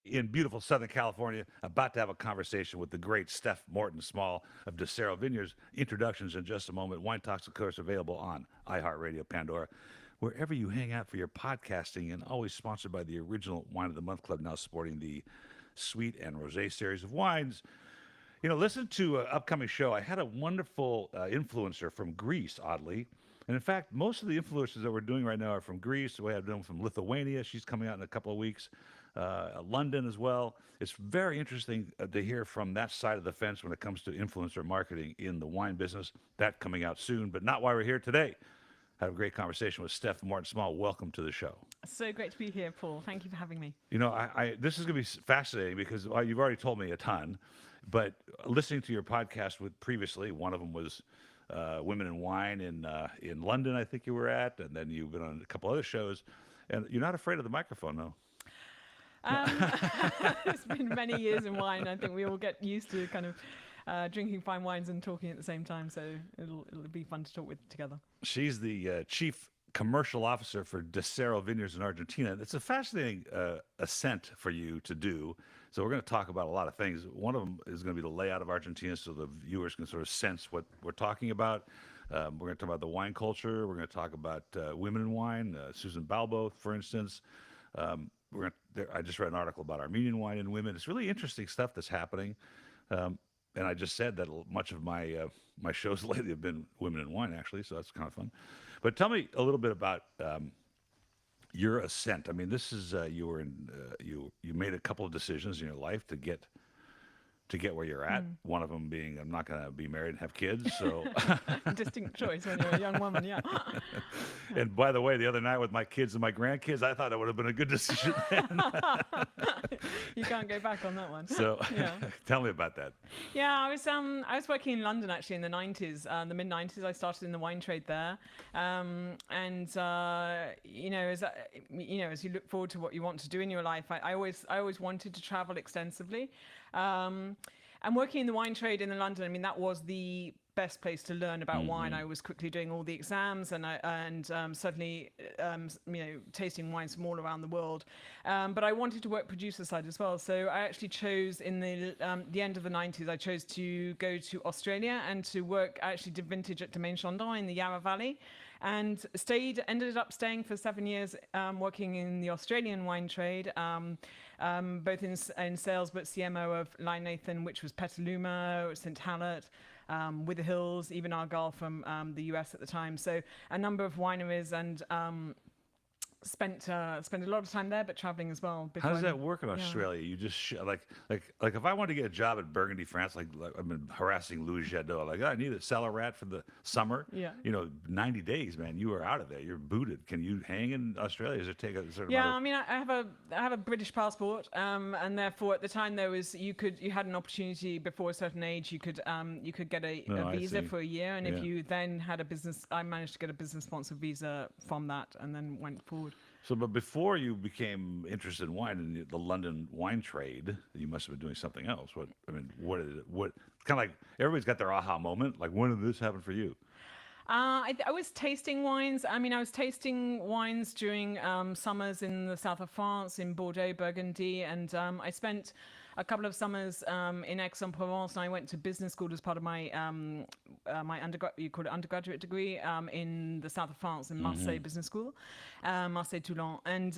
In beautiful Southern California, about to have a conversation with the great Steph Morton Small of Decero Vineyards. Introductions in just a moment. Wine Talks, of course, available on iHeartRadio, Pandora, wherever you hang out for your podcasting, and always sponsored by the original Wine of the Month Club, now sporting the Sweet and Rosé series of wines. You know, listen to an upcoming show. I had a wonderful influencer from Greece, oddly. And in fact, most of the influencers that we're doing right now are from Greece. We have them from Lithuania. She's coming out in a couple of weeks. London as well. It's very interesting to hear from that side of the fence when it comes to influencer marketing in the wine business. That coming out soon, but not why we're here today. Had a great conversation with Steph Morton Small. Welcome to the show. So great to be here, Paul. Thank you for having me. You know, this is going to be fascinating because you've already told me a ton, but listening to your podcast with previously, one of them was Women in Wine in London, I think you were at, and then you've been on a couple other shows, and you're not afraid of the microphone, though. It's been many years in wine. I think we all get used to kind of drinking fine wines and talking at the same time, so it'll be fun to talk with together. She's the chief commercial officer for Decero Vineyards in Argentina. It's a fascinating ascent for you to do. So we're going to talk about a lot of things. One of them is going to be the layout of Argentina so the viewers can sort of sense what we're talking about. We're going to talk about the wine culture. We're going to talk about women in wine, Susan Balbo, for instance. I just read an article about Armenian wine and women. It's really interesting stuff that's happening. And I just said that much of my shows lately have been women in wine, actually, so that's kind of fun. But tell me a little bit about your ascent. I mean, this is you made a couple of decisions in your life to get where you're at. One of them being, I'm not going to be married and have kids. So, Distinct choice when you're a young woman, yeah. and by the way, the other night with my kids and my grandkids, I thought that would have been a good decision then. You can't go back on that one. So, Yeah. tell me about that. Yeah, I was working in London actually in the 90s, the mid 90s. I started in the wine trade there, and as you look forward to what you want to do in your life, I always wanted to travel extensively, and working in the wine trade in London. I mean, that was the best place to learn about wine. I was quickly doing all the exams and certainly tasting wines from all around the world. But I wanted to work producer side as well. So I actually chose in the end of the 90s, I chose to go to Australia and to work. I actually did vintage at Domaine Chandon in the Yarra Valley, and ended up staying for 7 years, working in the Australian wine trade, both in sales, but CMO of Line Nathan, which was Petaluma, St. Hallett, With the Hills, even Argyle from the US at the time. So a number of wineries, and spent a lot of time there, but traveling as well. How does that work in Australia? You just like if I want to get a job at Burgundy, France, like I've been harassing Louis Jadot, like I need a cellar rat for the summer. Yeah. 90 days, man, you are out of there. You're booted. Can you hang in Australia? Does it take a certain Yeah, amount I mean, I have a British passport, and therefore at the time you had an opportunity before a certain age. You could get a visa for a year, and if you then had a business, I managed to get a business sponsored visa from that, and then went forward. So, but before you became interested in wine and the London wine trade, you must have been doing something else. What kind of like everybody's got their aha moment. Like, when did this happen for you? I was tasting wines. I mean, I was tasting wines during summers in the south of France, in Bordeaux, Burgundy, and I spent a couple of summers in Aix-en-Provence, and I went to business school as part of my my undergraduate degree in the south of France in Marseille Business School, Marseille Toulon, and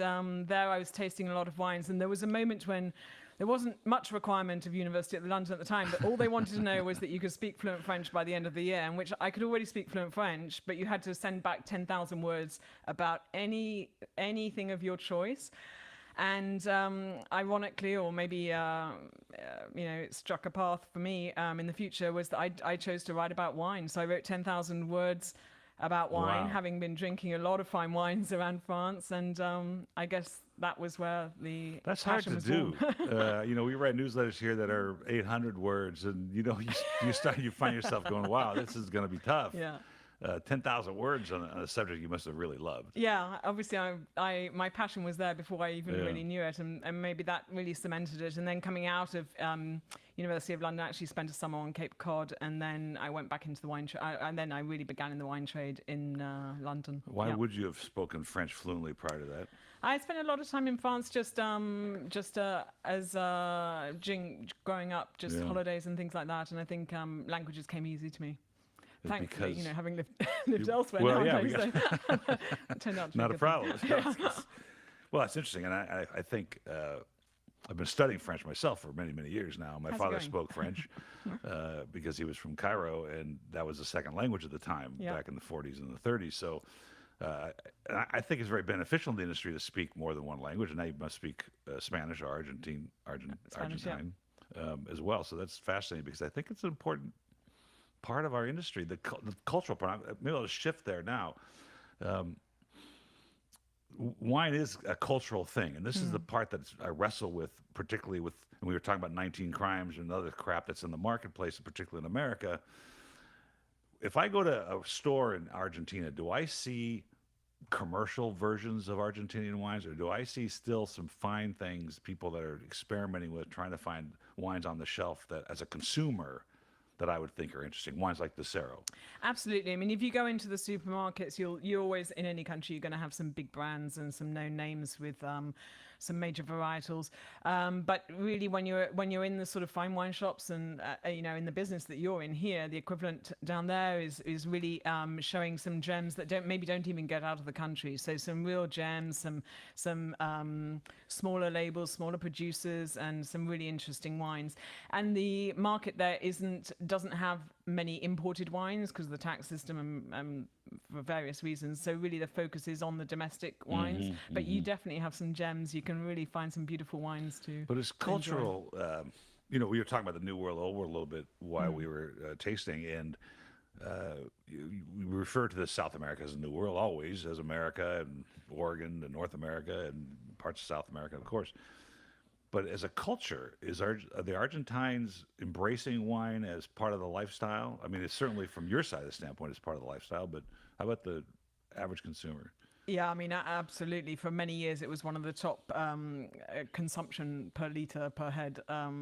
there I was tasting a lot of wines, and there was a moment when there wasn't much requirement of University of London at the time, but all they wanted to know was that you could speak fluent French by the end of the year, in which I could already speak fluent French, but you had to send back 10,000 words about anything of your choice. And ironically, or maybe it struck a path for me in the future, was that I chose to write about wine. So I wrote 10,000 words about wine, having been drinking a lot of fine wines around France, and I guess that was where the That's hard to do. We write newsletters here that are 800 words, and you find yourself going, "Wow, this is going to be tough." Yeah. 10,000 words on a subject you must have really loved. Yeah, obviously, my passion was there before I even really knew it, and maybe that really cemented it. And then coming out of University of London, I actually spent a summer on Cape Cod, and then I went back into the wine trade, and then I really began in the wine trade in London. Why would you have spoken French fluently prior to that? I spent a lot of time in France, just as growing up, just holidays and things like that, and I think languages came easy to me. Thankfully, having lived elsewhere nowadays, so it turned out to not be a problem. Well, that's interesting, and I think I've been studying French myself for many, many years now. My father spoke French because he was from Cairo, and that was the second language at the time back in the 40s and the 30s. So I think it's very beneficial in the industry to speak more than one language, and now you must speak Spanish or Argentine as well. So that's fascinating because I think it's an important part of our industry, the cultural part. Maybe I'll just shift there now. Wine is a cultural thing, and this is the part that I wrestle with, particularly with, and we were talking about 19 crimes and other crap that's in the marketplace, particularly in America. If I go to a store in Argentina, do I see commercial versions of Argentinian wines, or do I see still some fine things, people that are experimenting with, trying to find wines on the shelf that, as a consumer, that I would think are interesting, wines like Decero? Absolutely. I mean, if you go into the supermarkets, you always, in any country, you're going to have some big brands and some known names with some major varietals. But really, when you're in the sort of fine wine shops and in the business that you're in here, the equivalent down there is really showing some gems that don't even get out of the country. So some real gems, some smaller labels, smaller producers, and some really interesting wines. And the market there doesn't have many imported wines because of the tax system and for various reasons. So really the focus is on the domestic wines, but you definitely have some gems. You can really find some beautiful wines too. But it's cultural. We were talking about the New World, Old World a little bit while we were tasting, and we refer to the South America as the New World always, as America and Oregon and North America and parts of South America, of course. But as a culture, are the Argentines embracing wine as part of the lifestyle? I mean, it's certainly from your side of the standpoint, it's part of the lifestyle, but how about the average consumer? Yeah, I mean, absolutely. For many years, it was one of the top consumption per liter per head of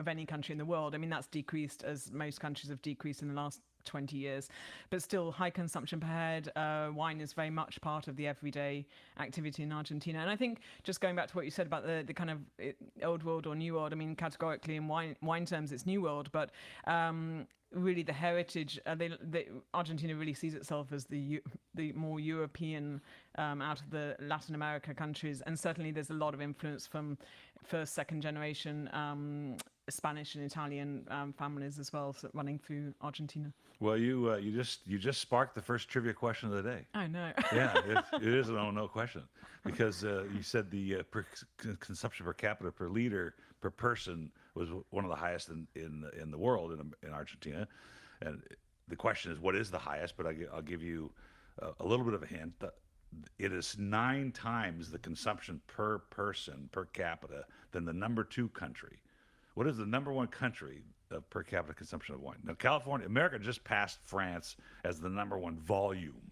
any country in the world. I mean, that's decreased as most countries have decreased in the last 20 years, but still high consumption per head. Wine is very much part of the everyday activity in Argentina. And I think just going back to what you said about the kind of old world or new world, I mean, categorically in wine terms, it's new world, but really the heritage, Argentina really sees itself as the more European out of the Latin America countries. And certainly there's a lot of influence from first, second generation Spanish and Italian families as well, so running through Argentina. Well, you just sparked the first trivia question of the day. I know. Yeah, it is no question, because you said the consumption per capita per liter per person was one of the highest in the world in Argentina, and the question is what is the highest? But I'll give you a little bit of a hint. It is 9 times the consumption per person per capita than the number 2 country. What is the number 1 country of per capita consumption of wine? Now, America just passed France as the number 1 volume.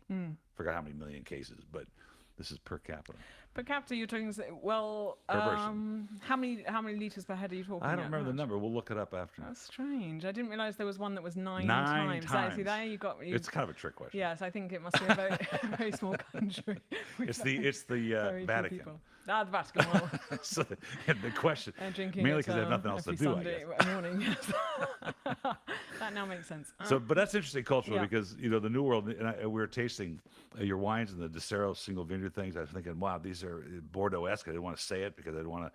Forgot how many million cases, but this is per capita. Per capita, you're talking, well, Per person. how many liters per head are you talking? I don't remember the number. We'll look it up after. That's strange. I didn't realize there was one that was 9 9 times. See, times. there you got. It's kind of a trick question. Yes, I think it must be a very, very small country. It's the Vatican. The Vatican. Well, So the question, drinking mainly it, because they have nothing else to every do, Sunday I guess. morning. Yes. That now makes sense. So, but that's interesting culturally Yeah. because the New World. And we were tasting your wines and the Decero single vineyard things. I was thinking, wow, these are Bordeaux-esque. I didn't want to say it because I didn't want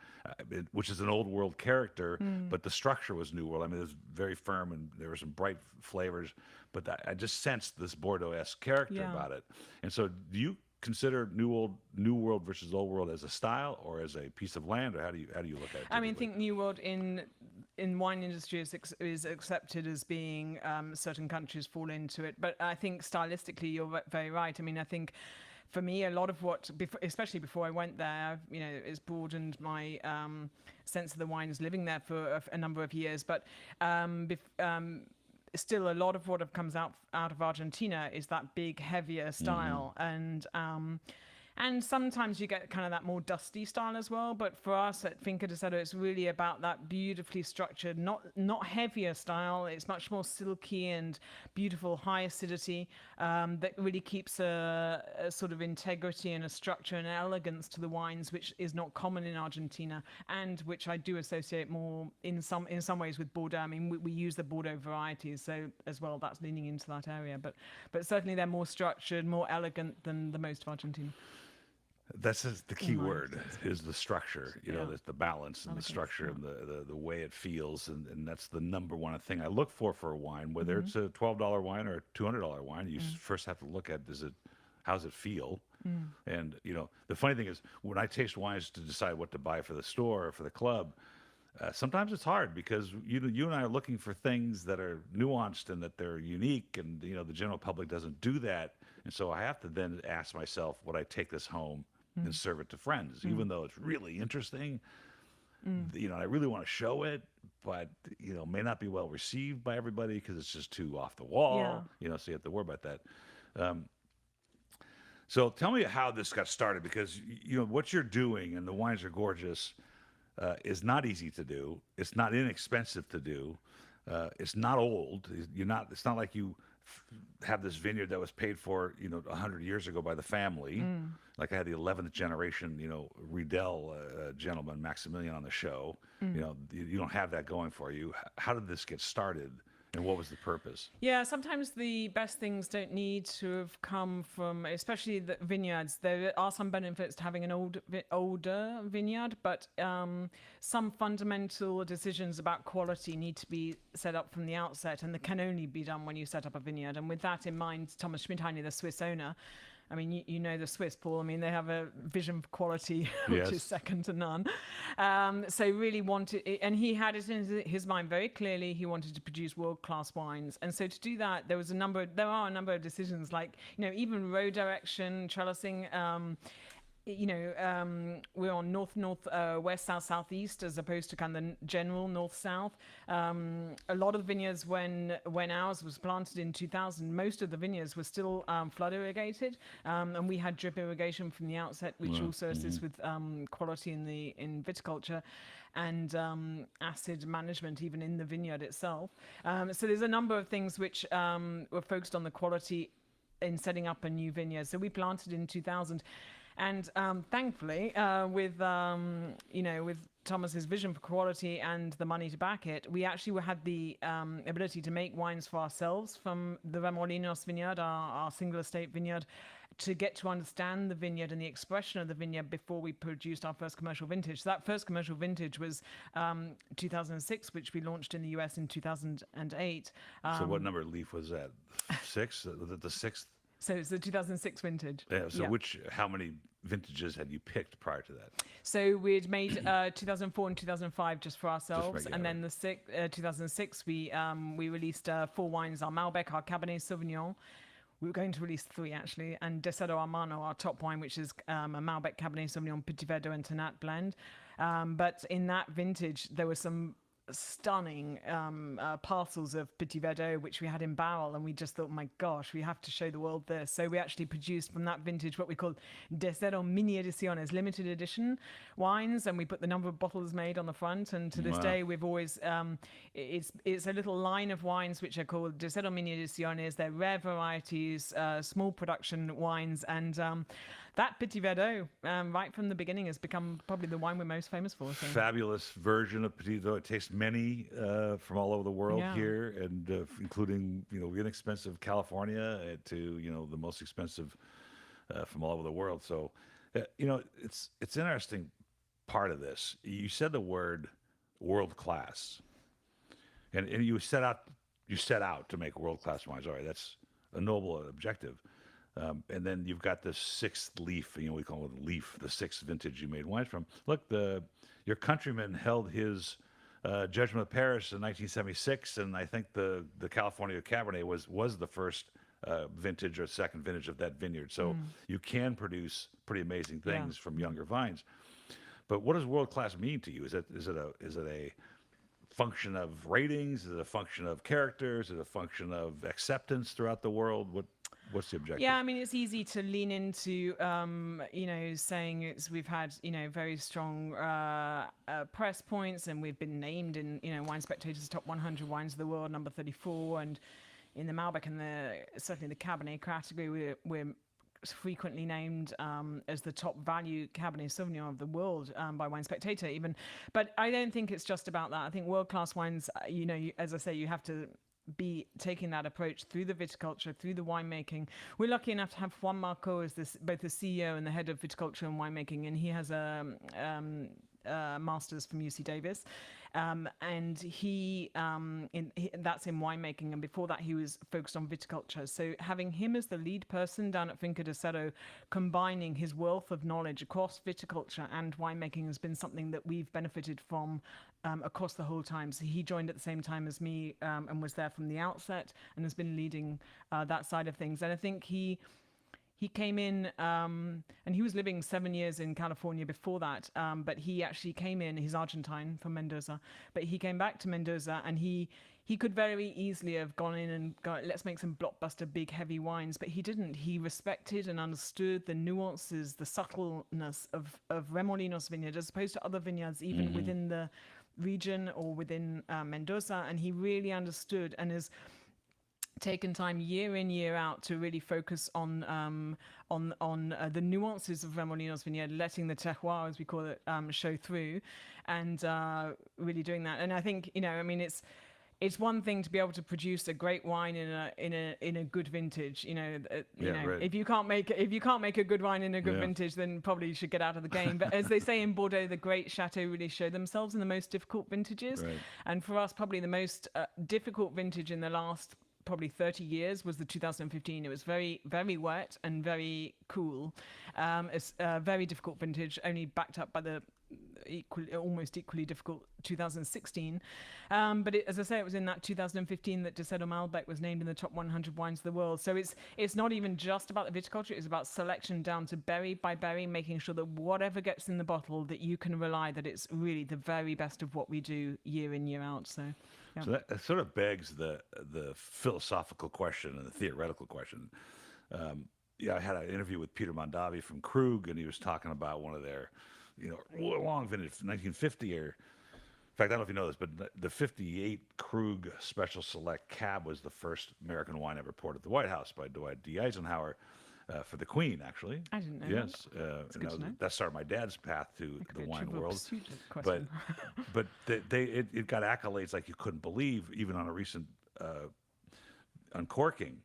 to, which is an old world character, but the structure was New World. I mean, it was very firm and there were some bright flavors, but I just sensed this Bordeaux-esque character about it. And so, do you consider New World versus Old World as a style or as a piece of land, or how do you look at it? I mean, I think New World in wine industry is accepted as being certain countries fall into it, but I think stylistically you're very right. I mean, I think for me, a lot of what, especially before I went there, it's broadened my sense of the wines living there for a number of years, but still a lot of what comes out of Argentina is that big, heavier style, and sometimes you get kind of that more dusty style as well. But for us at Finca Decero, it's really about that beautifully structured, not heavier style. It's much more silky and beautiful, high acidity that really keeps a sort of integrity and a structure and elegance to the wines, which is not common in Argentina, and which I do associate more in some ways with Bordeaux. I mean, we use the Bordeaux varieties, so as well that's leaning into that area. But certainly they're more structured, more elegant than the most of Argentina. That's the key word is the structure, the balance and the structure yeah. and the way it feels. And that's the number 1 thing I look for a wine, whether it's a $12 wine or a $200 wine. You first have to look at, how does it feel? And, the funny thing is when I taste wines to decide what to buy for the store or for the club, sometimes it's hard because you and I are looking for things that are nuanced and that they're unique, and the general public doesn't do that. And so I have to then ask myself, would I take this home and serve it to friends, even though it's really interesting? I really want to show it, but may not be well received by everybody because it's just too off the wall. So you have to worry about that. So tell me how this got started, because what you're doing, and the wines are gorgeous, is not easy to do. It's not inexpensive to do. It's not old. It's not like you have this vineyard that was paid for, 100 years ago by the family. Like I had the 11th generation, Riedel gentleman, Maximilian, on the show. You don't have that going for you. How did this get started, and what was the purpose? Yeah, sometimes the best things don't need to have come from, especially the vineyards. There are some benefits to having an older vineyard, but some fundamental decisions about quality need to be set up from the outset, and that can only be done when you set up a vineyard. And with that in mind, Thomas Schmidheiny, the Swiss owner, I mean, you know the Swiss, Paul. I mean, they have a vision for quality, which Yes. is second to none. So really wanted, and he had it in his mind very clearly. He wanted to produce world-class wines, and so to do that, there are a number of decisions, like even row direction, trellising. We're on north, west, south, southeast, as opposed to kind of the general north, south. A lot of vineyards, when ours was planted in 2000, most of the vineyards were still flood irrigated, and we had drip irrigation from the outset, which also assists with quality in viticulture and acid management even in the vineyard itself. So there's a number of things which were focused on the quality in setting up a new vineyard. So we planted in 2000. And thankfully, with Thomas's vision for quality and the money to back it, we actually had the ability to make wines for ourselves from the Remolinos vineyard, our single estate vineyard, to get to understand the vineyard and the expression of the vineyard before we produced our first commercial vintage. So that first commercial vintage was 2006, which we launched in the US in 2008. So what number leaf was that? 6? The sixth? So it's the 2006 vintage. Yeah. So Yeah. how many vintages had you picked prior to that? So we'd made 2004 and 2005 just for ourselves, regular, and then 2006 we released 4 wines: our Malbec, our Cabernet Sauvignon. We were going to release 3 actually, and Decero Hermano, our top wine, which is a Malbec, Cabernet Sauvignon, Petit Verdot, and Tannat blend. But in that vintage, there were some stunning parcels of Petit Verdot which we had in barrel, and we just thought, my gosh, we have to show the world this. So we actually produced from that vintage what we call Decero Mini Ediciones, limited edition wines, and we put the number of bottles made on the front. And to this day, we've always it's a little line of wines which are called Decero Mini Ediciones. They're rare varieties, small production wines, and that Petit Verdot, right from the beginning, has become probably the wine we're most famous for. So. Fabulous version of Petit Verdot. It tastes many from all over the world here, and including inexpensive California to the most expensive from all over the world. So it's interesting part of this. You said the word world class, and you set out to make world class wines. All right, that's a noble objective. And then you've got the 6th leaf, we call it leaf, the 6th vintage you made wines from. Look, your countryman held his Judgment of Paris in 1976, and I think the California Cabernet was the first vintage or second vintage of that vineyard. So you can produce pretty amazing things from younger vines. But what does world class mean to you? Is it a function of ratings? Is it a function of characters? Is it a function of acceptance throughout the world? What's the objective? Yeah, I mean, it's easy to lean into, saying we've had, very strong press points, and we've been named in, Wine Spectator's top 100 wines of the world, number 34, and in the Malbec and certainly the Cabernet category, we're frequently named as the top value Cabernet Sauvignon of the world by Wine Spectator even. But I don't think it's just about that. I think world-class wines, as I say, you have to be taking that approach through the viticulture, through the winemaking. We're lucky enough to have Juan Marco as both the CEO and the head of viticulture and winemaking, and he has a master's from UC Davis, and that's in winemaking, and before that he was focused on viticulture. So having him as the lead person down at Finca Decero, combining his wealth of knowledge across viticulture and winemaking, has been something that we've benefited from across the whole time. So he joined at the same time as me and was there from the outset and has been leading that side of things. And I think he came in, and he was living 7 years in California before that, but he actually came in, he's Argentine, from Mendoza, but he came back to Mendoza, and he could very easily have gone in and let's make some blockbuster, big, heavy wines, but he didn't. He respected and understood the nuances, the subtleness of Remolinos vineyard, as opposed to other vineyards, even within the region or within Mendoza, and he really understood and is taken time year in year out to really focus on the nuances of Remolino's vineyard, letting the terroir, as we call it, show through, and really doing that. And I think, I mean, it's one thing to be able to produce a great wine in a good vintage. Right. If you can't make a good wine in a good vintage, then probably you should get out of the game. But as they say in Bordeaux, the great chateaux really show themselves in the most difficult vintages. Right. And for us, probably the most difficult vintage in the last probably 30 years was the 2015. It was very, very wet and very cool. It's a very difficult vintage, only backed up by the almost equally difficult 2016. But as I say, it was in that 2015 that Decero Malbec was named in the top 100 wines of the world. So it's not even just about the viticulture, it's about selection down to berry by berry, making sure that whatever gets in the bottle, that you can rely that it's really the very best of what we do year in, year out. So yeah. So that sort of begs the philosophical question and the theoretical question. I had an interview with Peter Mondavi from Krug, and he was talking about one of their, long vintage, 1950 or, in fact, I don't know if you know this, but the 58 Krug Special Select Cab was the first American wine ever poured at the White House by Dwight D. Eisenhower for the Queen, actually. I didn't know. Yes, that. that started my dad's path to the wine world. But but it got accolades like you couldn't believe, even on a recent uncorking.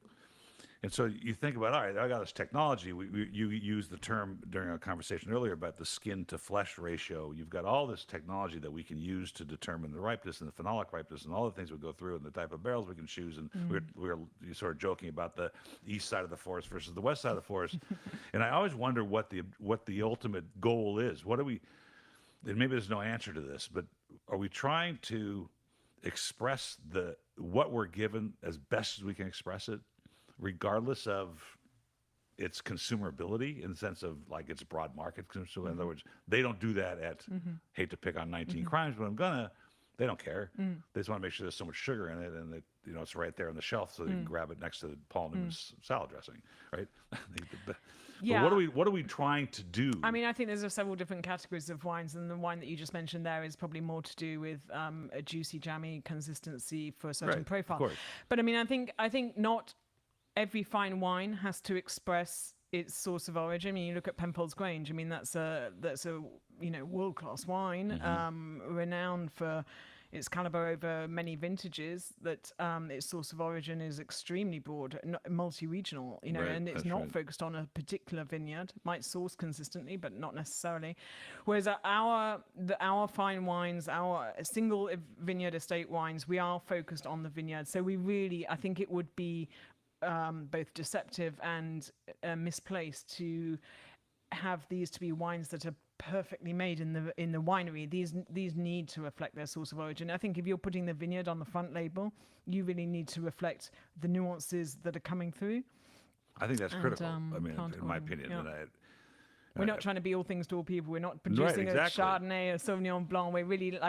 And so you think about, all right, I got this technology. You used the term during our conversation earlier about the skin to flesh ratio. You've got all this technology that we can use to determine the ripeness and the phenolic ripeness and all the things we go through and the type of barrels we can choose. And we were sort of joking about the east side of the forest versus the west side of the forest. And I always wonder what the ultimate goal is. What are we? And maybe there's no answer to this, but are we trying to express what we're given as best as we can express it, regardless of its consumability in the sense of like its broad market consumer? In other words, they don't do that at, hate to pick on 19 Crimes, but they don't care. They just want to make sure there's so much sugar in it and that, it's right there on the shelf so they can grab it next to Paul Newman's salad dressing, right? Yeah. But what are we trying to do? I mean, I think there's several different categories of wines, and the wine that you just mentioned there is probably more to do with a juicy, jammy consistency for a certain profile. Of course. But I mean, I think not every fine wine has to express its source of origin. I mean, you look at Penfolds Grange. I mean, that's a world-class wine, renowned for its caliber over many vintages. That its source of origin is extremely broad, multi-regional. And it's not focused on a particular vineyard. It might source consistently, but not necessarily. Whereas our fine wines, our single vineyard estate wines, we are focused on the vineyard. So we really, I think it would be both deceptive and misplaced to have these to be wines that are perfectly made in the winery. These need to reflect their source of origin. I think if you're putting the vineyard on the front label, you really need to reflect the nuances that are coming through. I think that's critical. I mean, in my opinion, we're not trying to be all things to all people. We're not producing a Chardonnay or Sauvignon Blanc. We're really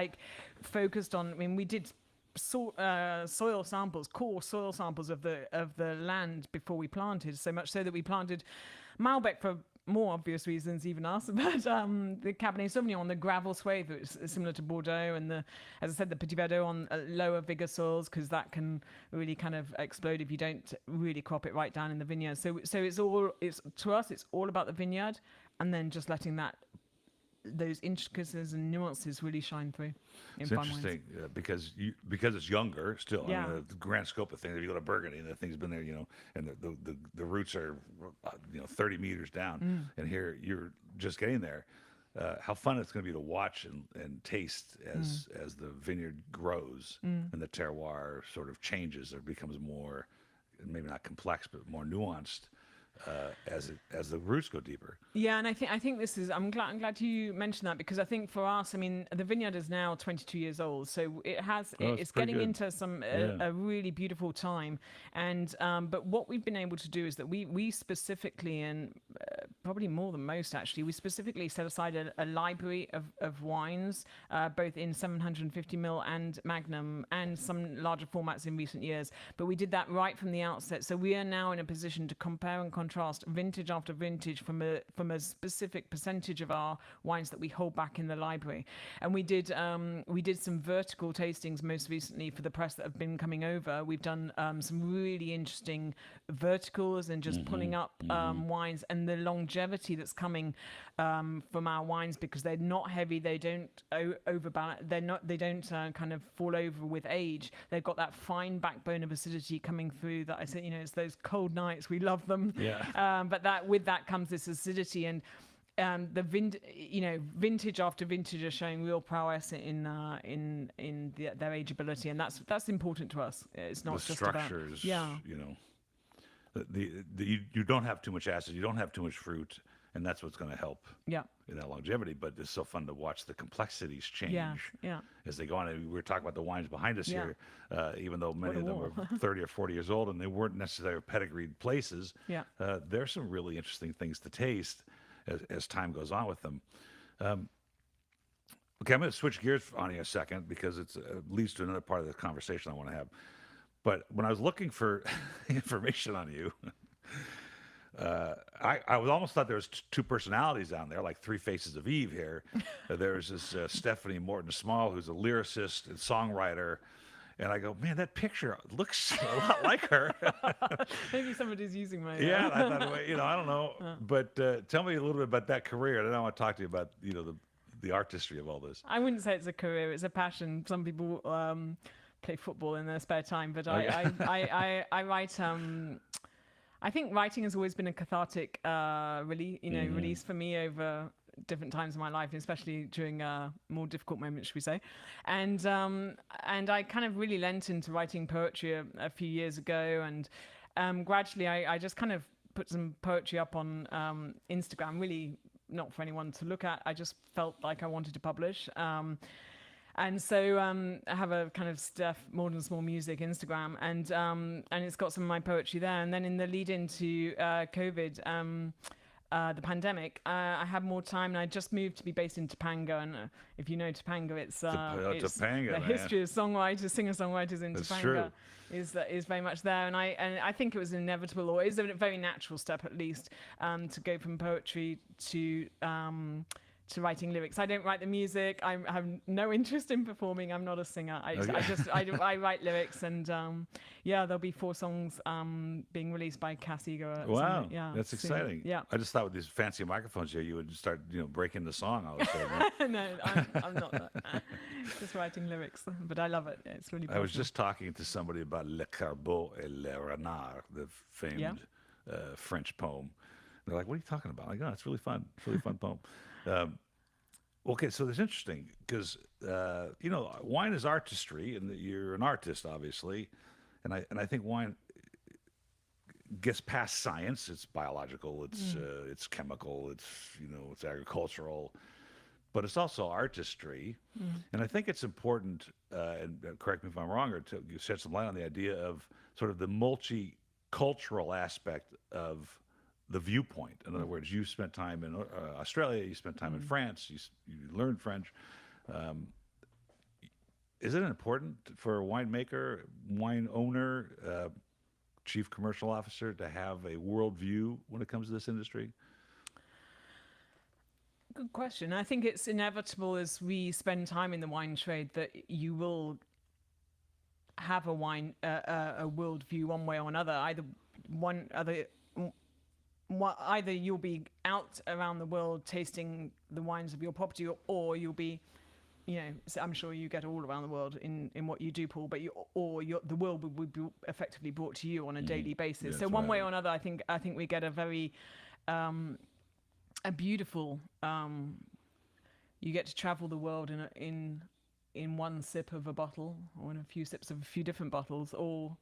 focused on. I mean, we did soil samples, core soil samples of the land before we planted. So much so that we planted Malbec for more obvious reasons, even us, but the Cabernet Sauvignon on the gravel swathe, it's similar to Bordeaux, and as I said, the Petit Verdot on lower, vigor soils, because that can really kind of explode if you don't really crop it right down in the vineyard. So to us, it's all about the vineyard, and then just letting those intricacies and nuances really shine through. It's interesting because it's younger still. Yeah. I mean, the grand scope of things. If you go to Burgundy, the thing's been there, and the roots are, 30 meters down, and here you're just getting there. How fun it's going to be to watch and taste as the vineyard grows and the terroir sort of changes or becomes more, maybe not complex, but more nuanced. As the roots go deeper. Yeah, and I think this is. I'm glad you mentioned that, because I think for us, I mean, the vineyard is now 22 years old, so it's getting into a really beautiful time. And but what we've been able to do is that we specifically, and probably more than most, actually. We specifically set aside a library of wines, both in 750ml and Magnum, and some larger formats in recent years. But we did that right from the outset. So we are now in a position to compare and contrast vintage after vintage from a specific percentage of our wines that we hold back in the library. And we did some vertical tastings most recently for the press that have been coming over. We've done some really interesting verticals and just pulling up wines, and the longevity that's coming from our wines, because they're not heavy, they don't overbalance, they don't kind of fall over with age. They've got that fine backbone of acidity coming through that I said, it's those cold nights, we love them. Yeah. But that with that comes this acidity, and vintage after vintage are showing real prowess in their ageability, and that's important to us. It's not The just structures, about, you don't have too much acid, you don't have too much fruit, and that's what's going to help yeah, in that longevity. But it's so fun to watch the complexities change yeah. as they go on. And we were talking about the wines behind us here, even though many What a of them are 30 or 40 years old and they weren't necessarily pedigreed places. Yeah. There's some really interesting things to taste as time goes on with them. Okay, I'm going to switch gears on you a second because it leads to another part of the conversation I want to have. But when I was looking for information on you, I almost thought there was two personalities on there, like three faces of Eve here. There's this Stephanie Morton Small, who's a lyricist and songwriter. And I go, man, that picture looks a lot like her. Maybe somebody's using my. Yeah, I thought, I don't know. But tell me a little bit about that career. And then I want to talk to you about, the artistry of all this. I wouldn't say it's a career; it's a passion. Some people play football in their spare time, but I write. I think writing has always been a cathartic release for me over different times in my life, especially during more difficult moments, should we say. And I kind of really lent into writing poetry a few years ago, and gradually I just kind of put some poetry up on Instagram, really not for anyone to look at. I just felt like I wanted to publish. And so I have a kind of Steph Morton Small Music Instagram, and it's got some of my poetry there. And then in the lead into COVID, the pandemic, I had more time, and I just moved to be based in Topanga. And if you know Topanga, it's Topanga, the man. history of songwriters, singer-songwriters in That's Topanga true. is very much there. And I think it was inevitable, or is a very natural step at least, to go from poetry to writing lyrics. I don't write the music. I have no interest in performing. I'm not a singer. I write lyrics, and there'll be 4 songs being released by Cass Eager. Wow, Yeah, that's soon. exciting. Yeah. I just thought with these fancy microphones here, you would start, breaking the song all of a sudden. No, I'm not that. Just writing lyrics, but I love it. It's really. I was personal. just talking to somebody about Le Corbeau et le Renard, the famed French poem. They're like, "What are you talking about?" I'm like, "Oh, it's really fun. It's a really fun poem." Okay, so it's interesting because wine is artistry, and you're an artist, obviously, and I think wine gets past science. It's biological, it's chemical, it's agricultural, but it's also artistry, and I think it's important. And correct me if I'm wrong, or to shed some light on the idea of sort of the multicultural aspect of the viewpoint. In other words, you spent time in Australia, you spent time in France, you learned French. Is it important for a winemaker, wine owner, chief commercial officer to have a worldview when it comes to this industry? Good question. I think it's inevitable as we spend time in the wine trade that you will have a worldview one way or another. Either you'll be out around the world tasting the wines of your property, or you'll be, so I'm sure you get all around the world in what you do, Paul. But the world would be effectively brought to you on a daily basis. Yeah, so one way or another, I think we get a very a beautiful. You get to travel the world in one sip of a bottle, or in a few sips of a few different bottles, or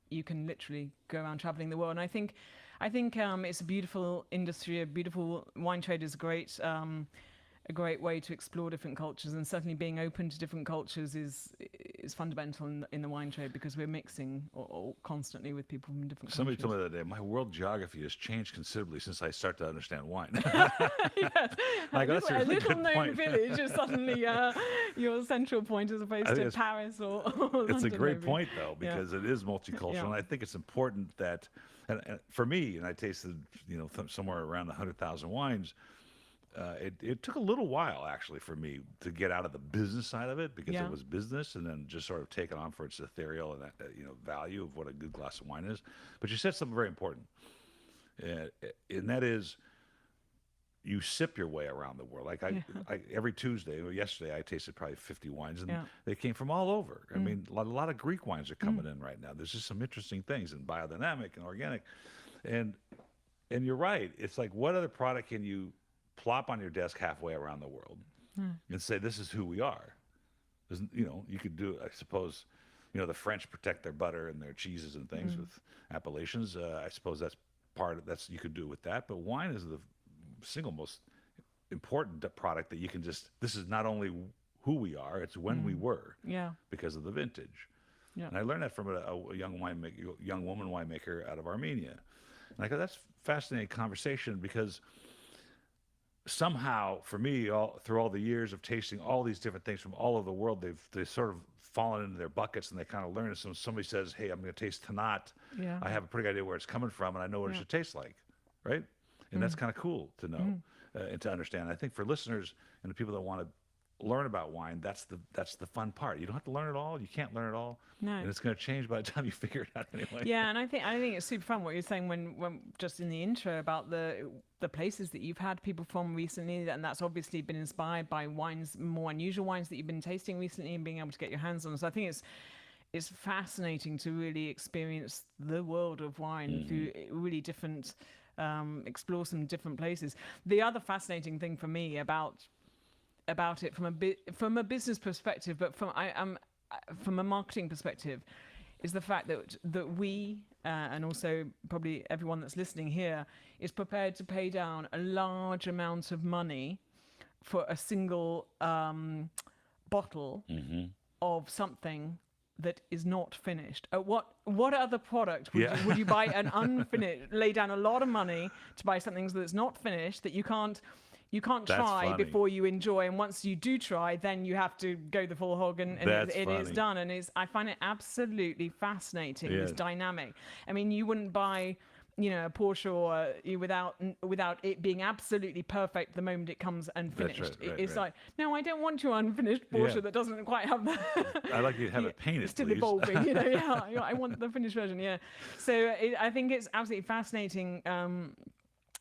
you can literally go around traveling the world. And I think it's a beautiful industry. A beautiful wine trade is great. a great way to explore different cultures, and certainly being open to different cultures is fundamental in the wine trade, because we're mixing or constantly with people from different Somebody countries. told me the other day, my world geography has changed considerably since I start to understand wine. Yes, Like, that's a really little good known point. village is suddenly your central point, as I opposed think to it's Paris or London. It's a great maybe. point, though, Yeah. because it is multicultural, Yeah. and I think it's important that, and for me, and I tasted, somewhere around 100,000 wines. It took a little while, actually, for me to get out of the business side of it, because Yeah. it was business, and then just sort of take it on for its ethereal and value of what a good glass of wine is. But you said something very important, and that is, you sip your way around the world. Like I every Tuesday or yesterday, I tasted probably 50 wines, and Yeah. they came from all over. I mean, a lot of Greek wines are coming in right now. There's just some interesting things in biodynamic and organic, and you're right. It's like, what other product can you plop on your desk halfway around the world and say, this is who we are? You could do, I suppose, the French protect their butter and their cheeses and things with appellations. I suppose that's you could do with that. But wine is the single most important product that you can this is not only who we are, it's when we were, Yeah. because of the vintage. Yeah. And I learned that from a young woman winemaker out of Armenia. And I go, that's fascinating conversation, because somehow, for me, through all the years of tasting all these different things from all over the world, they've sort of fallen into their buckets, and they kind of learn it. So somebody says, hey, I'm going to taste Tanat. Yeah. I have a pretty good idea where it's coming from, and I know what it should taste like, right? And that's kind of cool to know and to understand. I think for listeners and the people that want to learn about wine, that's the fun part. You don't have to learn it all. You can't learn it all. No. And it's going to change by the time you figure it out anyway. Yeah, and I think it's super fun what you're saying when just in the intro about the places that you've had people from recently, and that's obviously been inspired by wines, more unusual wines that you've been tasting recently and being able to get your hands on. So I think it's fascinating to really experience the world of wine through really different, explore some different places. The other fascinating thing for me about it from a business perspective, but from a marketing perspective, is the fact that we and also probably everyone that's listening here is prepared to pay down a large amount of money for a single bottle of something that is not finished. What other product would you buy an unfinished? Lay down a lot of money to buy something that's not finished, that you can't That's try funny. before you enjoy, and once you do try, then you have to go the full hog, and it's funny. done. And I find it absolutely fascinating, this Yeah. dynamic. I mean, you wouldn't buy a Porsche without it being absolutely perfect the moment it comes unfinished. right, It's right. like, no, I don't want your unfinished Porsche Yeah. that doesn't quite have the I like you to have it painted, still please. evolving, yeah. I want the finished version, yeah. So I think it's absolutely fascinating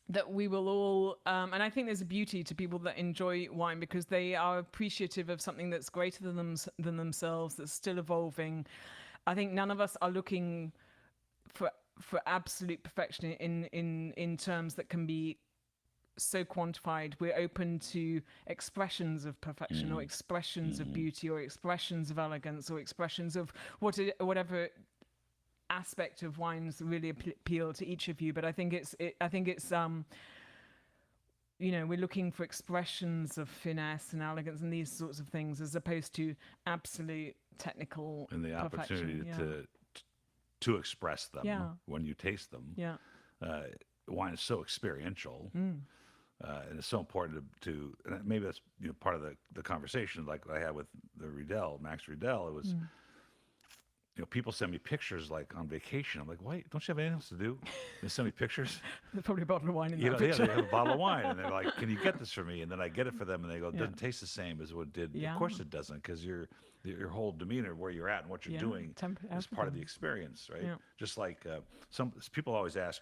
that we will all, and I think there's a beauty to people that enjoy wine, because they are appreciative of something that's greater than themselves, that's still evolving. I think none of us are looking for absolute perfection in terms that can be so quantified. We're open to expressions of perfection, or expressions of beauty, or expressions of elegance, or expressions of whatever aspect of wines really appeal to each of you. But I think it's we're looking for expressions of finesse and elegance and these sorts of things, as opposed to absolute technical And the opportunity perfection. to express them Yeah. when you taste them. Yeah. Wine is so experiential, and it's so important to and maybe that's part of the conversation, like I had with the Max Riedel. It was people send me pictures like on vacation. I'm like, why don't you have anything else to do? They send me pictures. There's probably a bottle of wine in that Yeah, picture. they have a bottle of wine, and they're like, "Can you get this for me?" And then I get it for them, and they go, "It doesn't taste the same as what it did." Yeah. Of course, it doesn't, because your whole demeanor, where you're at, and what you're Yeah, doing, is part of the everything. experience, right? Yeah. Just like some people always ask,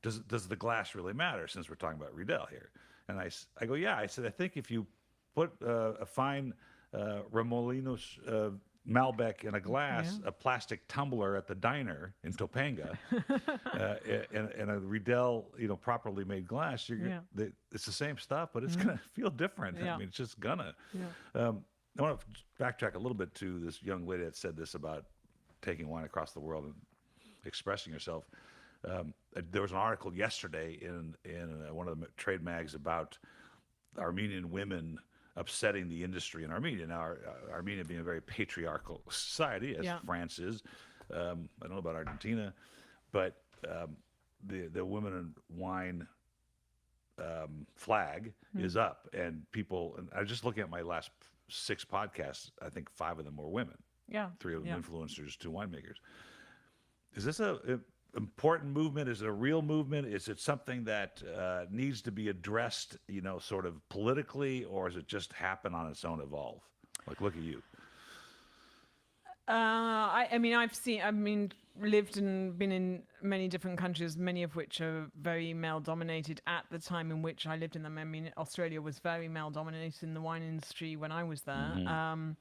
"Does the glass really matter?" Since we're talking about Riedel here, and I go, "Yeah." I said, "I think if you put a fine Remolinos Malbec in a glass, a plastic tumbler at the diner in Topanga, and a Riedel, properly made glass, it's the same stuff, but it's gonna feel different. Yeah. I mean, it's just gonna." Yeah. I want to backtrack a little bit to this young lady that said this about taking wine across the world and expressing yourself. There was an article yesterday in one of the trade mags about Armenian women upsetting the industry in Armenia. Now, Armenia being a very patriarchal society, as Yeah. France is. I don't know about Argentina, but the women in wine flag is up, and people. And I was just looking at my last 6 podcasts. I think 5 of them were women. Yeah. 3 of them Yeah. influencers, 2 winemakers. Is this a important movement? Is it a real movement? Is it something that needs to be addressed, sort of politically, or does it just happen on its own, evolve? Like, look at you. Lived and been in many different countries, many of which are very male dominated at the time in which I lived in them. I mean, Australia was very male dominated in the wine industry when I was there.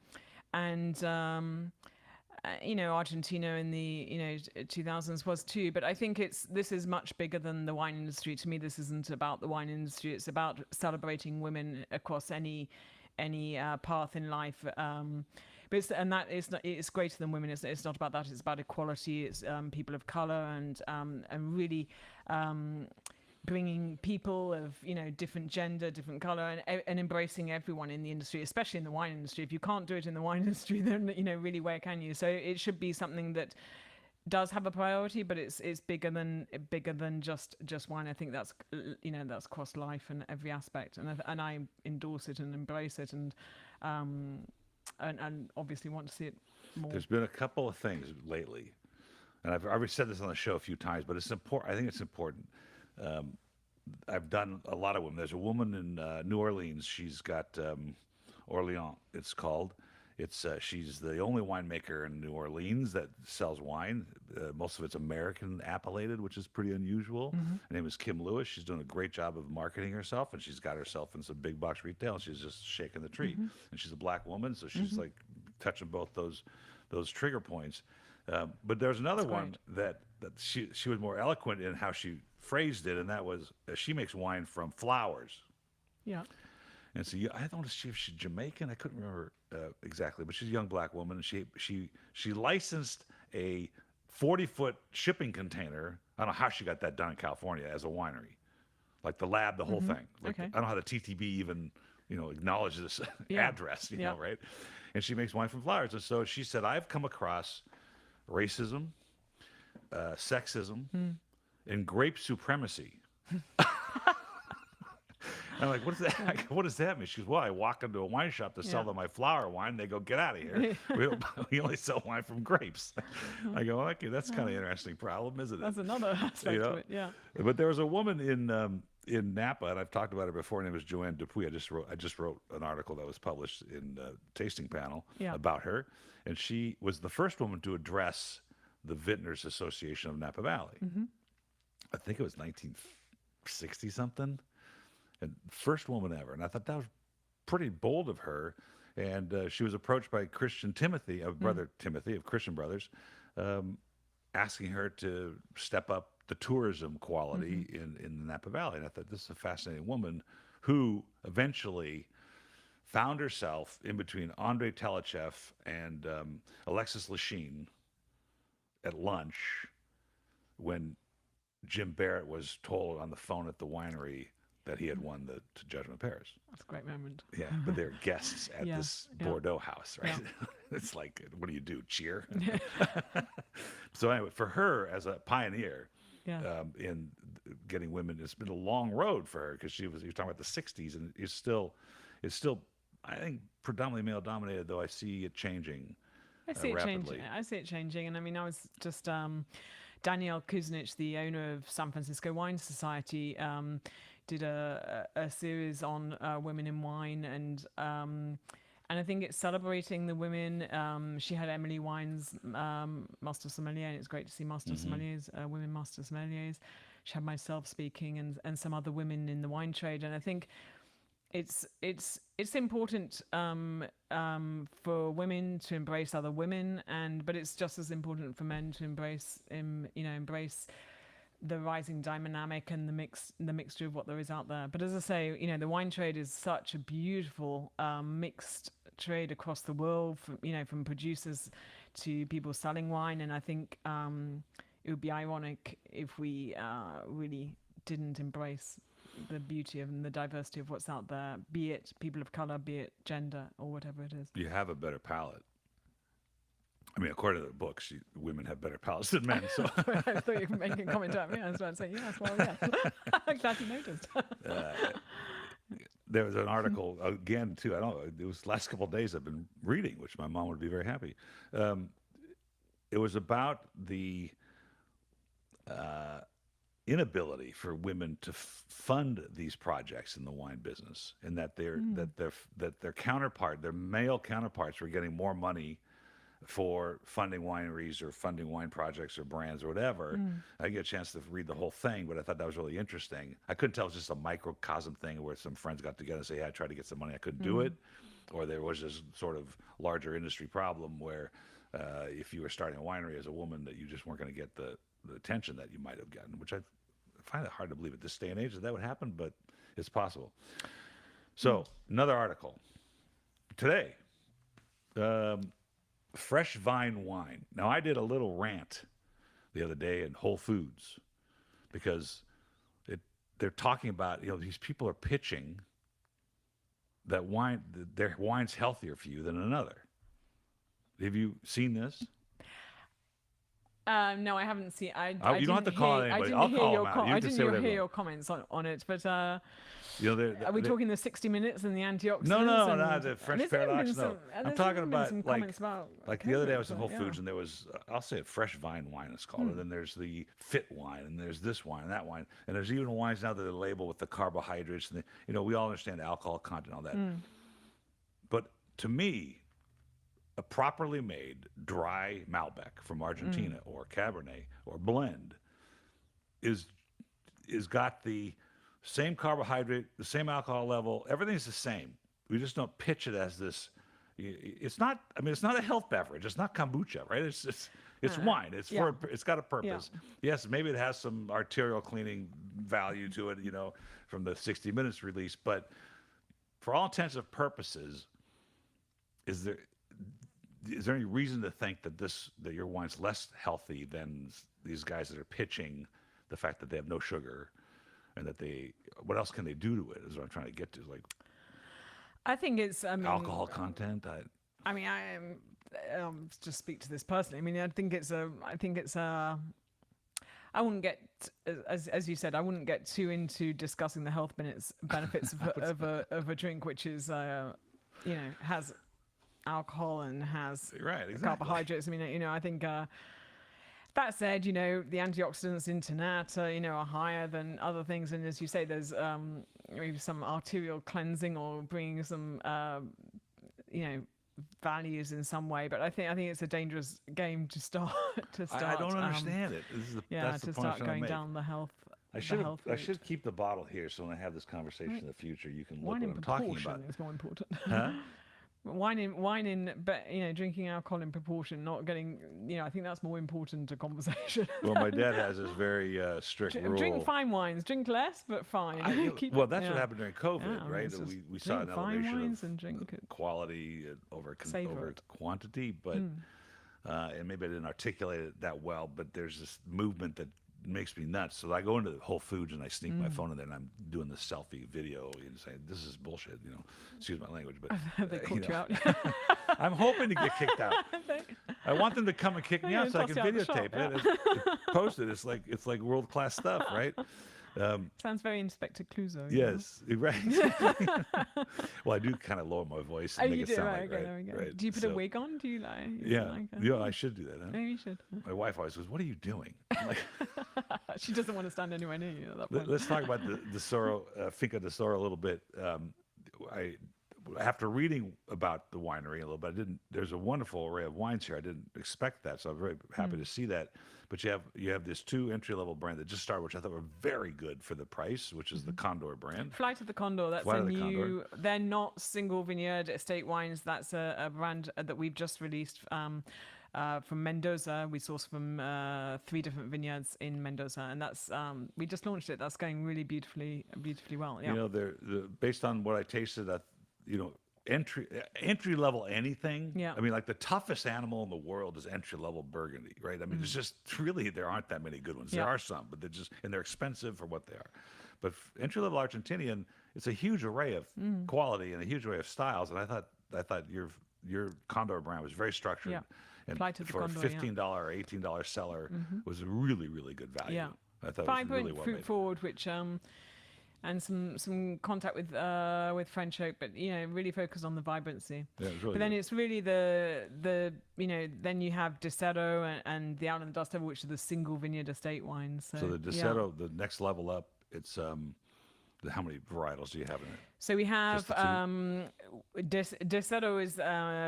Argentina in the 2000s was too. But I think this is much bigger than the wine industry. To me, this isn't about the wine industry. It's about celebrating women across any path in life. It's greater than women. It's not about that. It's about equality. It's people of color and really bringing people of different gender, different color, and embracing everyone in the industry, especially in the wine industry. If you can't do it in the wine industry, then really where can you? So it should be something that does have a priority, but it's bigger than just wine. I think that's that's across life and every aspect, and I endorse it and embrace it, and obviously want to see it more. There's been a couple of things lately, and I've already said this on the show a few times, but it's important. I think it's important. I've done a lot of women. There's a woman in New Orleans. She's got Orleans, it's called. She's the only winemaker in New Orleans that sells wine. Most of it's American appellated, which is pretty unusual. Her name is Kim Lewis. She's doing a great job of marketing herself, and she's got herself in some big box retail. And she's just shaking the tree. And she's a black woman, so she's like touching both those trigger points. But there's another one that she was more eloquent in how she phrased it, and that was she makes wine from flowers. Yeah. And so I don't know if she's Jamaican. I couldn't remember exactly, but she's a young black woman, and she licensed a 40-foot shipping container. I don't know how she got that done in California as a winery, like the lab, the whole thing. Like, Okay. I don't know how the TTB even acknowledges this address, right? And she makes wine from flowers. And so she said, I've come across racism, sexism, and grape supremacy. I'm like, what does that? What does that mean? She goes, well, I walk into a wine shop to sell them my flower wine. They go, get out of here. We only sell wine from grapes. I go, okay, that's kind of an interesting problem, isn't it? That's another aspect of it. Yeah. But there was a woman in Napa, and I've talked about her before. Her name was Joanne Dupuy. I just wrote an article that was published in Tasting Panel about her, and she was the first woman to address the Vintners Association of Napa Valley. I think it was 1960 something. And first woman ever. And I thought that was pretty bold of her. And she was approached by Christian Timothy, brother Timothy of Christian Brothers, asking her to step up the tourism quality in the Napa Valley. And I thought, this is a fascinating woman who eventually found herself in between Andrei Telechev and Alexis Lachine at lunch when Jim Barrett was told on the phone at the winery that he had won the Judgment of Paris. That's a great moment. Yeah, but they're guests at this Bordeaux house, right? Yeah. It's like, what do you do, cheer? So anyway, for her as a pioneer in getting women, it's been a long road for her because you're talking about the 60s, and it's still, I think, predominantly male dominated, though I see it changing rapidly. I see it changing. And I mean, I was just... Daniel Kuznich, the owner of San Francisco Wine Society, did a series on women in wine, and I think it's celebrating the women. She had Emily Wine's Master Sommelier, and it's great to see Master Sommeliers, women Master Sommeliers. She had myself speaking, and some other women in the wine trade, and I think it's important for women to embrace other women, but it's just as important for men to embrace the rising dynamic and the mixture of what there is out there. But as I say, the wine trade is such a beautiful mixed trade across the world, from producers to people selling wine, and I think it would be ironic if we really didn't embrace the beauty and the diversity of what's out there, be it people of color, be it gender, or whatever it is. You have a better palate. I mean, according to the books, women have better palates than men. So I thought you were making a comment at me. I was about to say yes. Well, yes. I'm glad you noticed. there was an article again too. I don't know. It was the last couple of days I've been reading, which my mom would be very happy. It was about the inability for women to fund these projects in the wine business, and that their counterpart, their male counterparts, were getting more money for funding wineries or funding wine projects or brands or whatever. I didn't get a chance to read the whole thing, but I thought that was really interesting. I couldn't tell it was just a microcosm thing where some friends got together and say, "Yeah, I tried to get some money, I couldn't do it," or there was this sort of larger industry problem where if you were starting a winery as a woman, that you just weren't going to get the attention that you might have gotten, which I find it hard to believe at this day and age that would happen, but it's possible. So another article today. Fresh vine wine. Now, I did a little rant the other day in Whole Foods because they're talking about, these people are pitching that their wine's healthier for you than another. Have you seen this? No, I haven't seen. You don't have to call anybody. I'll call them out. I didn't hear your comments on it, but are we talking the 60 Minutes and the antioxidants? No, the French paradox. No, I'm talking about like the other day I was in Whole Foods and there was, I'll say it, fresh vine wine it's called, and then there's the fit wine, and there's this wine and that wine, and there's even wines now that are labeled with the carbohydrates, and we all understand alcohol content and all that. But to me, a properly made dry Malbec from Argentina or Cabernet or blend is got the same carbohydrate, the same alcohol level, everything's the same. We just don't pitch it as this. It's not. I mean, it's not a health beverage. It's not kombucha, right? It's wine. It's got a purpose. Yes, maybe it has some arterial cleaning value to it, from the 60 Minutes release. But for all intents and purposes, is there any reason to think that your wine's less healthy than these guys that are pitching the fact that they have no sugar, and that what else can they do to it? Is what I'm trying to get to. Like, I think it's alcohol content. I just speak to this personally. I mean, I think it's I wouldn't get, as you said, I wouldn't get too into discussing the health benefits of a drink which is has alcohol and has carbohydrates. I mean, I think that said, the antioxidants in Tanat, are higher than other things, and as you say, there's maybe some arterial cleansing or bringing some values in some way. But I think it's a dangerous game to start. I don't understand it. That's the start going down the health. I should keep the bottle here, so when I have this conversation in the future, you can look what I'm talking about. Is more important. Huh? Drinking alcohol in proportion, not getting, I think that's more important to conversation. Well, my dad has this very strict rule. Drink fine wines, drink less, but fine. That's what happened during COVID, right? We saw an elevation of quality over quantity, but and maybe I didn't articulate it that well, but there's this movement that makes me nuts. So I go into Whole Foods and I sneak my phone in there and I'm doing this selfie video and saying, "This is bullshit," excuse my language, but they caught you out. I'm hoping to get kicked out. I want them to come and kick me out so I can videotape it. Post it. It's like world-class stuff, right? Sounds very Inspector Clouseau. Yes, right. Well, I do kind of lower my voice and make it sound like there we go. Right. Do you put a wig on? Do you like? I should do that. Huh? Maybe you should. My wife always goes, "What are you doing?" I'm like, she doesn't want to stand anywhere near you at that point. Let's talk about the Decero, Finca Decero a little bit. After reading about the winery a little bit, there's a wonderful array of wines here. I didn't expect that, so I'm very happy to see that. But you have this 2 entry-level brand that just started, which I thought were very good for the price, which is the Condor brand. Flight of the Condor. That's a new. They're not single vineyard estate wines. That's a brand that we've just released from Mendoza. We source from 3 different vineyards in Mendoza, and that's we just launched it. That's going really beautifully well. Yeah. Based on what I tasted, entry level anything. Yeah. I mean, like the toughest animal in the world is entry level Burgundy, right? I mean, it's just really there aren't that many good ones. There are some, but they're expensive for what they are. But entry-level Argentinian, it's a huge array of quality and a huge array of styles. And I thought your Condor brand was very structured. Yeah. And Apply to the for Condor, a $15 or $18 seller was a really, really good value. Yeah. I thought it was Vibrant, really well fruit made. forward, which and some contact with French oak, but really focus on the vibrancy. Yeah, it was really But then good. it's really the then you have Decero and the Out and the Dust Devil, which are the single vineyard estate wines. So the yeah. Decero, the next level up, it's how many varietals do you have in it? So we have Just the Decero is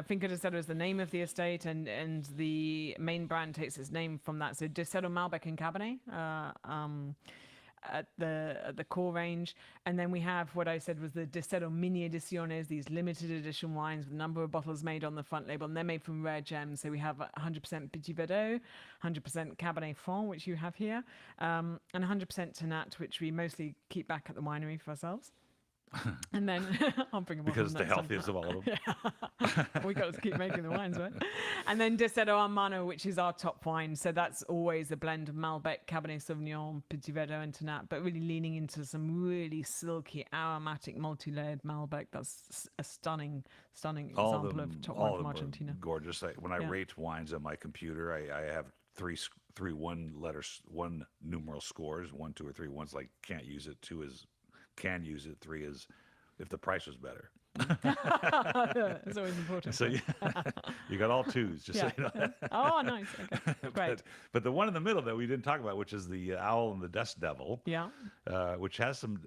Finca Decero is the name of the estate, and the main brand takes its name from that. So Decero Malbec and Cabernet at the core range, and then we have what I said was the Decero Mini Ediciones, these limited edition wines with a number of bottles made on the front label, and they're made from rare gems. So we have 100% Petit Verdot, 100% Cabernet Franc, which you have here, and 100% Tannat, which we mostly keep back at the winery for ourselves. And then I'll bring them Because it's the healthiest of all of them. we got to keep making the wines, right? And then Decero Hermano, which is our top wine. So that's always a blend of Malbec, Cabernet Sauvignon, Petit Verdot, and Tannat, but really leaning into some really silky, aromatic, multi-layered Malbec. That's a stunning All example of top wine from Argentina. Gorgeous. When I Yeah. rate wines on my computer, I have three one numeral scores, 1, 2, or 3. One's like can't use it, 2 is can use it, 3 is if the price was better. It's always important. So you got all 2s, just so you know. Oh, nice. Okay, great. But the one in the middle that we didn't talk about, which is the Owl and the Dust Devil, Yeah. which has some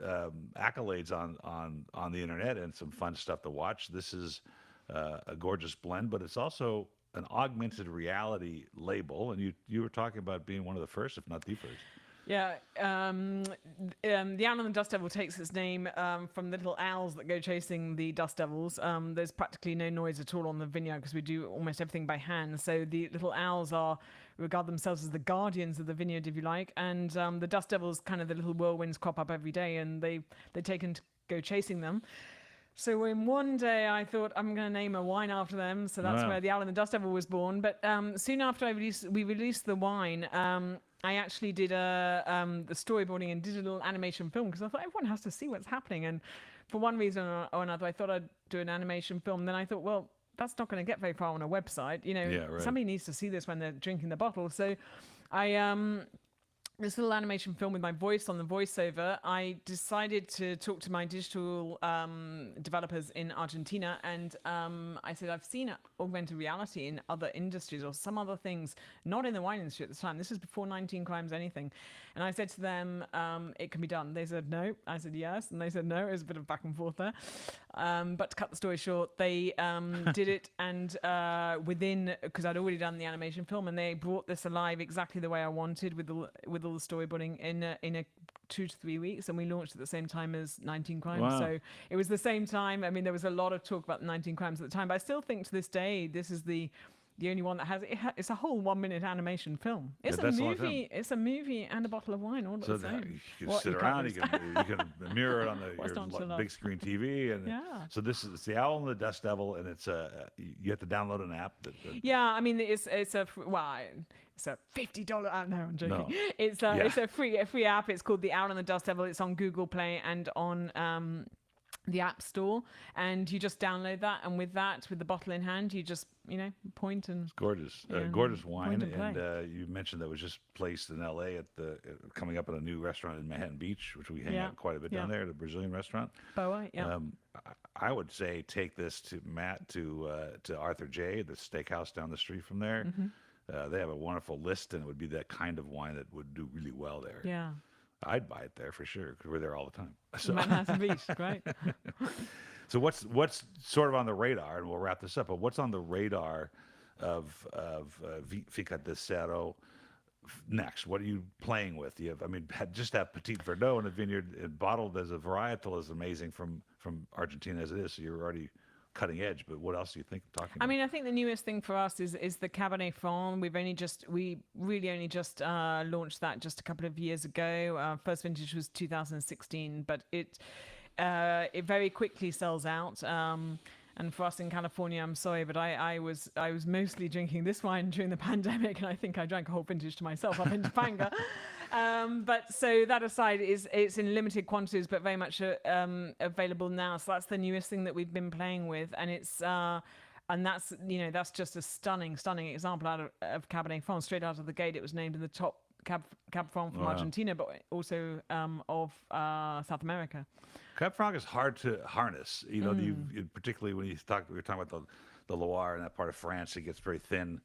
accolades on the internet and some fun stuff to watch. This is a gorgeous blend, but it's also an augmented reality label, and you were talking about being one of the first, if not the first. Yeah, the Owl and the Dust Devil takes its name from the little owls that go chasing the dust devils. There's practically no noise at all on the vineyard because we do almost everything by hand. So the little owls regard themselves as the guardians of the vineyard, if you like, and the dust devils, kind of the little whirlwinds, crop up every day, and they're taken to go chasing them. So in one day, I thought I'm going to name a wine after them. So that's Wow. where the Owl and the Dust Devil was born. But soon after we released the wine, I actually did the storyboarding and did a little animation film because I thought everyone has to see what's happening. And for one reason or another, I thought I'd do an animation film. Then I thought, well, that's not going to get very far on a website. Yeah, right. Somebody needs to see this when they're drinking the bottle. So I this little animation film with my voice on the voiceover, I decided to talk to my digital developers in Argentina, and I said, I've seen augmented reality in other industries or some other things, not in the wine industry at the time. This is before 19 Crimes anything. And I said to them, it can be done. They said no. I said yes. And they said no. It was a bit of back and forth there. But to cut the story short, they did it, and because I'd already done the animation film, and they brought this alive exactly the way I wanted with all the storyboarding in a 2 to 3 weeks, and we launched at the same time as 19 Crimes. Wow. So it was the same time. I mean, there was a lot of talk about the 19 Crimes at the time, but I still think to this day this is the only one that has it's a whole 1 minute animation film. It's Yeah, a that's a long movie. It's a movie and a bottle of wine all at So the that same. you can What, sit you around, can't you can mirror it on What's not to your love? big screen TV, and Yeah. so it's the Owl and the Dust Devil, and it's you have to download an app. Yeah, I mean it's a $50. No, I'm joking. No. It's a free app. It's called the Owl and the Dust Devil. It's on Google Play and on the App Store, and you just download that. And with the bottle in hand, you just point and Gorgeous, Yeah, gorgeous wine, point and play. and you mentioned that was just placed in L.A. coming up at a new restaurant in Manhattan Beach, which we hang Yeah, out quite a bit down there, the Brazilian restaurant. Boa. Yeah. I would say take this to Matt to Arthur J, the steakhouse down the street from there. Mm-hmm. They have a wonderful list, and it would be that kind of wine that would do really well there. Yeah. I'd buy it there for sure because we're there all the time. So, Manhattan Beach, great. so what's sort of on the radar, and we'll wrap this up. But what's on the radar of Finca Decero next? What are you playing with? Just have Petit Verdot in a vineyard and bottled as a varietal is amazing from Argentina as it is. So you're already cutting edge. But what else do you think talking about? I mean, I think the newest thing for us is the Cabernet Franc. We really only just launched that just a couple of years ago. Our first vintage was 2016, but it very quickly sells out. And for us in California, I'm sorry, but I was mostly drinking this wine during the pandemic, and I think I drank a whole vintage to myself up in Topanga. But so that aside, it's in limited quantities, but very much available now. So that's the newest thing that we've been playing with, and it's and that's just a stunning example out of Cabernet Franc. Straight out of the gate, it was named in the top Cab Franc from Argentina, but also of South America. Cab Franc is hard to harness. You know, particularly when we were talking about the Loire and that part of France, it gets very thin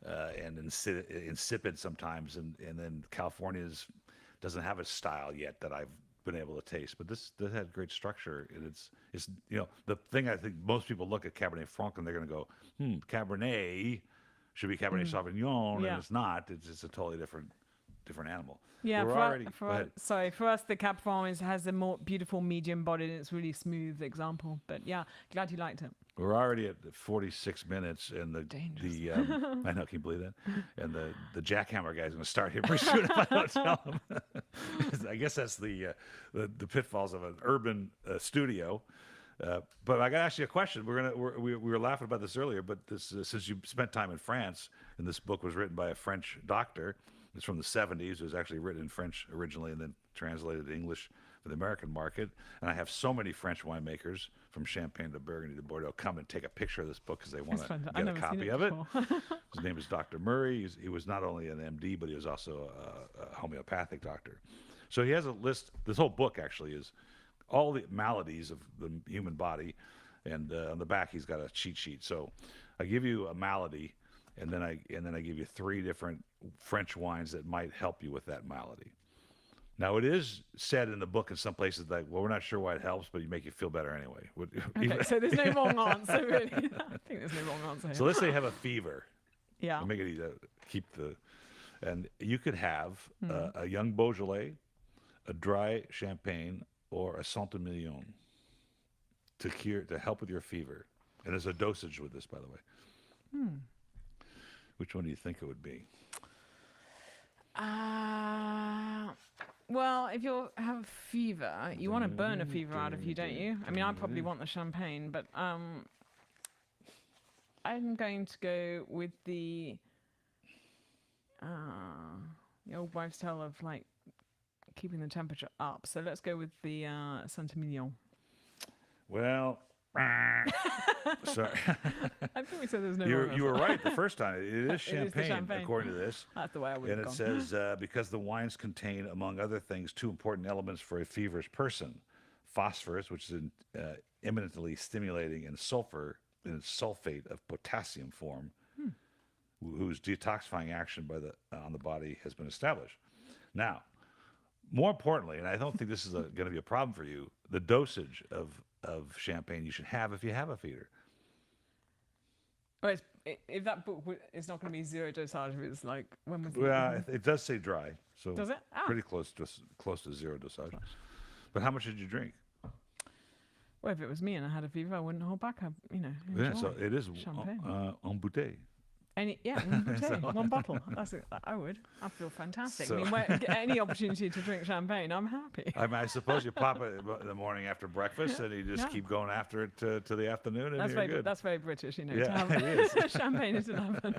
and insipid sometimes, and then California's doesn't have a style yet that I've been able to taste. But this had great structure, and it's the thing. I think most people look at Cabernet Franc and they're going to go, Cabernet should be Cabernet Sauvignon, and it's not. It's a totally different animal. Yeah, for us, the Cab Franc has a more beautiful medium body, and it's really smooth example. But yeah, glad you liked it. We're already at 46 minutes, and the I know, can you believe that? And the jackhammer guy's going to start here pretty soon if I don't tell him. I guess that's the pitfalls of an urban studio. But I got to ask you a question. We were laughing about this earlier, but since you spent time in France, and this book was written by a French doctor. It's from the 70s. It was actually written in French originally and then translated to English for the American market. And I have so many French winemakers from Champagne to Burgundy to Bordeaux come and take a picture of this book because they want to get a copy of it. His name is Dr. Murray. He was not only an MD, but he was also a homeopathic doctor. So he has a list. This whole book actually is all the maladies of the human body. And on the back, he's got a cheat sheet. So I give you a malady, and then I give you 3 different French wines that might help you with that malady. Now, it is said in the book in some places that, well, we're not sure why it helps, but you make you feel better anyway. Okay, so there's no wrong answer, really. I think there's no wrong answer here. So let's say you have a fever. Yeah. Make it easy to and you could have a young Beaujolais, a dry Champagne, or a Saint-Emilion to help with your fever. And there's a dosage with this, by the way. Which one do you think it would be? Well, if you have fever, you want to burn a fever out of you, don't you? I mean, I probably want the champagne, but I'm going to go with the old wives' tale of like keeping the temperature up. So let's go with the Saint-Emilion. Well, sorry. I think we said there's no. You were right the first time. It is champagne, according to this. That's the way I would have gone. And it says because the wines contain, among other things, 2 important elements for a feverish person: phosphorus, which is eminently stimulating, and sulfur in its sulfate of potassium form, whose detoxifying action on the body has been established. Now, more importantly, and I don't think this is going to be a problem for you, the dosage of champagne you should have if you have a fever. Oh, if that book is not going to be 0 dosage, if it's like when was it does say dry, so does it? Pretty close to 0 dosage. But how much did you drink? Well, if it was me and I had a fever, I wouldn't hold back. Yeah, so it is champagne. En bouteille. One bottle. That's it. I would. I feel fantastic. So, I mean, any opportunity to drink champagne, I'm happy. I suppose you pop it in the morning after breakfast, and you just keep going after it to the afternoon, and you're good. That's very British, Yeah, to have it is. champagne at 11.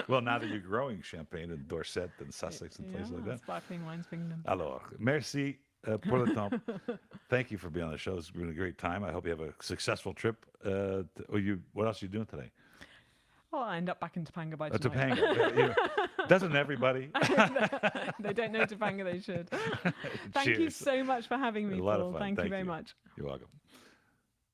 Well, now that you're growing champagne in Dorset and Sussex and places like that. Sparkling wines Kingdom. Alors, merci pour le temps. Thank you for being on the show. It's been a great time. I hope you have a successful trip. What else are you doing today? Well, I end up back in Topanga by tonight. Topanga. Doesn't everybody? They don't know Topanga, they should. Thank you so much for having me, A lot Paul. of fun. Thank you very much. You're welcome.